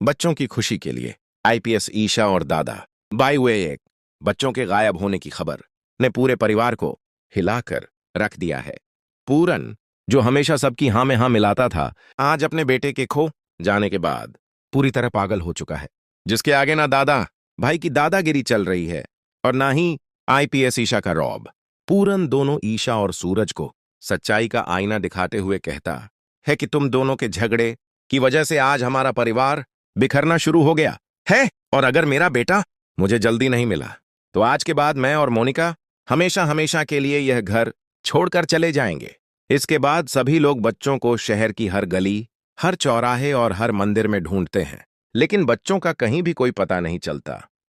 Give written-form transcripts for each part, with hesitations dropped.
बच्चों की खुशी के लिए आईपीएस ईशा और दादा बाय वे एक बच्चों के गायब होने की खबर ने पूरे परिवार को हिलाकर रख दिया है। पूरन, जो हमेशा सबकी हाँ में हाँ मिलाता था, आज अपने बेटे के खो जाने के बाद पूरी तरह पागल हो चुका है, जिसके आगे ना दादा भाई की दादागिरी चल रही है और ना ही आईपीएस ईशा का रौब। पूरन दोनों ईशा और सूरज को सच्चाई का आईना दिखाते हुए कहता है कि तुम दोनों के झगड़े की वजह से आज हमारा परिवार बिखरना शुरू हो गया है, और अगर मेरा बेटा मुझे जल्दी नहीं मिला तो आज के बाद मैं और मोनिका हमेशा हमेशा के लिए यह घर छोड़कर चले जाएंगे। इसके बाद सभी लोग बच्चों को शहर की हर गली, हर चौराहे और हर मंदिर में ढूंढते हैं, लेकिन बच्चों का कहीं भी कोई पता नहीं चलता।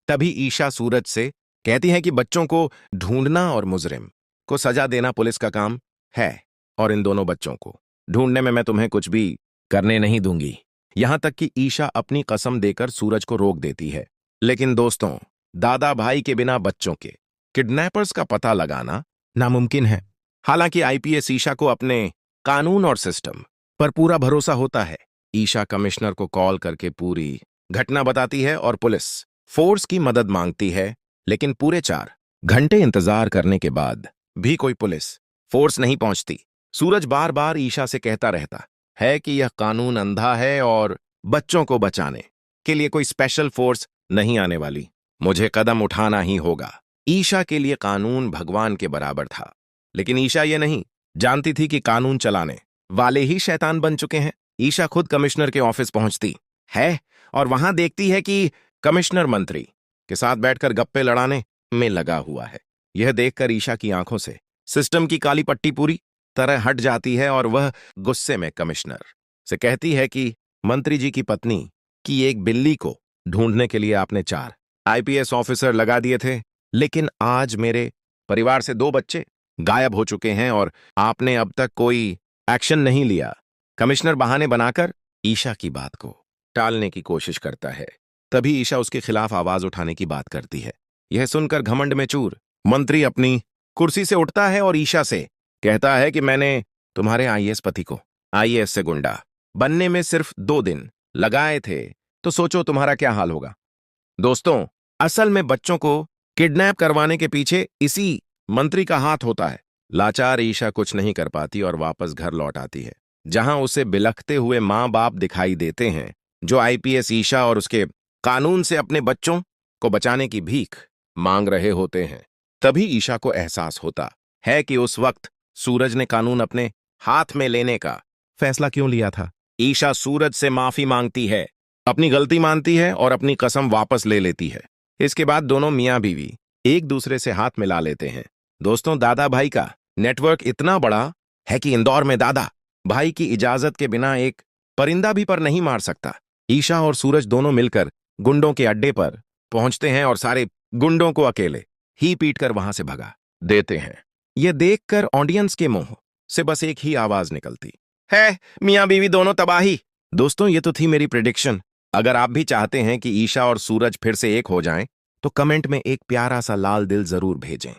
तभी ईशा सूरज से कहती है कि बच्चों को ढूंढना और मुजरिम को सजा देना पुलिस का काम है, और इन दोनों बच्चों को ढूंढने में मैं तुम्हें कुछ भी करने नहीं दूंगी। यहां तक कि ईशा अपनी कसम देकर सूरज को रोक देती है। लेकिन दोस्तों, दादा भाई के बिना बच्चों के किडनैपर्स का पता लगाना नामुमकिन है। हालांकि आईपीएस ईशा को अपने कानून और सिस्टम पर पूरा भरोसा होता है। ईशा कमिश्नर को कॉल करके पूरी घटना बताती है और पुलिस फोर्स की मदद मांगती है, लेकिन पूरे 4 घंटे इंतजार करने के बाद भी कोई पुलिस फोर्स नहीं पहुंचती। सूरज बार बार ईशा से कहता रहता है कि यह कानून अंधा है और बच्चों को बचाने के लिए कोई स्पेशल फोर्स नहीं आने वाली, मुझे कदम उठाना ही होगा। ईशा के लिए कानून भगवान के बराबर था, लेकिन ईशा ये नहीं जानती थी कि कानून चलाने वाले ही शैतान बन चुके हैं। ईशा खुद कमिश्नर के ऑफिस पहुंचती है और वहां देखती है कि कमिश्नर मंत्री के साथ बैठकर गप्पे लड़ाने में लगा हुआ है। यह देखकर ईशा की आंखों से सिस्टम की काली पट्टी पूरी तरह हट जाती है और वह गुस्से में कमिश्नर से कहती है कि मंत्री जी की पत्नी की एक बिल्ली को ढूंढने के लिए आपने 4 आईपीएस ऑफिसर लगा दिए थे, लेकिन आज मेरे परिवार से 2 बच्चे गायब हो चुके हैं और आपने अब तक कोई एक्शन नहीं लिया। कमिश्नर बहाने बनाकर ईशा की बात को टालने की कोशिश करता है। तभी ईशा उसके खिलाफ आवाज उठाने की बात करती है। यह सुनकर घमंड में चूर मंत्री अपनी कुर्सी से उठता है और ईशा से कहता है कि मैंने तुम्हारे आईएएस पति को आईएएस से गुंडा बनने में सिर्फ 2 दिन लगाए थे, तो सोचो तुम्हारा क्या हाल होगा। दोस्तों, असल में बच्चों को किडनैप करवाने के पीछे इसी मंत्री का हाथ होता है। लाचार ईशा कुछ नहीं कर पाती और वापस घर लौट आती है, जहां उसे बिलखते हुए माँ बाप दिखाई देते हैं, जो आईपीएस ईशा और उसके कानून से अपने बच्चों को बचाने की भीख मांग रहे होते हैं। तभी ईशा को एहसास होता है कि उस वक्त सूरज ने कानून अपने हाथ में लेने का फैसला क्यों लिया था। ईशा सूरज से माफी मांगती है, अपनी गलती मानती है और अपनी कसम वापस ले लेती है। इसके बाद दोनों मियां बीवी एक दूसरे से हाथ मिला लेते हैं। दोस्तों, दादा भाई का नेटवर्क इतना बड़ा है कि इंदौर में दादा भाई की इजाजत के बिना एक परिंदा भी पर नहीं मार सकता। ईशा और सूरज दोनों मिलकर गुंडों के अड्डे पर पहुंचते हैं और सारे गुंडों को अकेले ही पीटकर वहां से भगा देते हैं। यह देखकर ऑडियंस के मुंह से बस एक ही आवाज निकलती है, मियां बीवी दोनों तबाही। दोस्तों, ये तो थी मेरी प्रेडिक्शन। अगर आप भी चाहते हैं कि ईशा और सूरज फिर से एक हो जाएं, तो कमेंट में एक प्यारा सा लाल दिल जरूर भेजें।